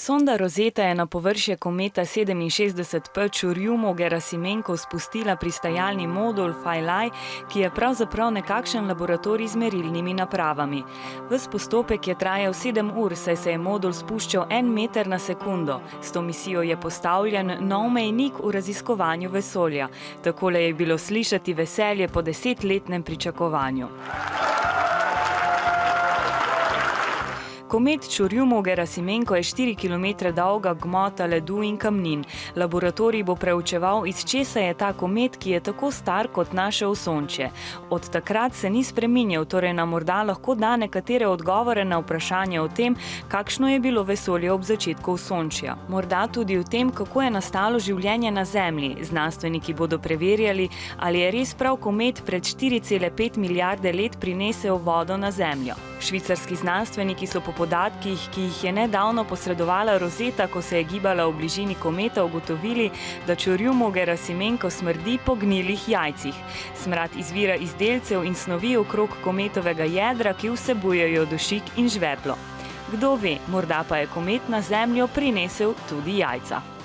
Sonda Rosetta je na površje kometa 67P Churyumov-Gerasimenko spustila pristajalni modul Philae, ki je pravzaprav nekakšen laboratorij z merilnimi napravami. Ves postopek je trajal 7 ur, saj se je modul spuščal 1 meter na sekundo. S to misijo je postavljen nov mejnik v raziskovanju vesolja. Takole je bilo slišati veselje po 10-letnem pričakovanju. Komet Churyumov-Gerasimenko je 4 km dolga gmota ledu in kamnin. Laboratorij bo preučeval, iz česa je ta komet, ki je tako star kot naše Osončje. Od takrat se ni spreminjal, torej nam morda lahko da nekatere odgovore na vprašanje o tem, kakšno je bilo vesolje ob začetku Osončja. Morda tudi o tem, kako je nastalo življenje na Zemlji. Znanstveniki bodo preverjali, ali je res prav komet pred 4,5 milijarde let prinesel vodo na Zemljo. Švicarski znanstveniki so po podatkih, ki jih je nedavno posredovala Rosetta, ko se je gibala v bližini kometa, ugotovili, da Churyumov-Gerasimenko smrdi po gnilih jajcih. Smrad izvira iz delcev in snovi okrog kometovega jedra, ki vsebujejo dušik in žveplo. Kdo ve, morda pa je komet na Zemljo prinesel tudi jajca.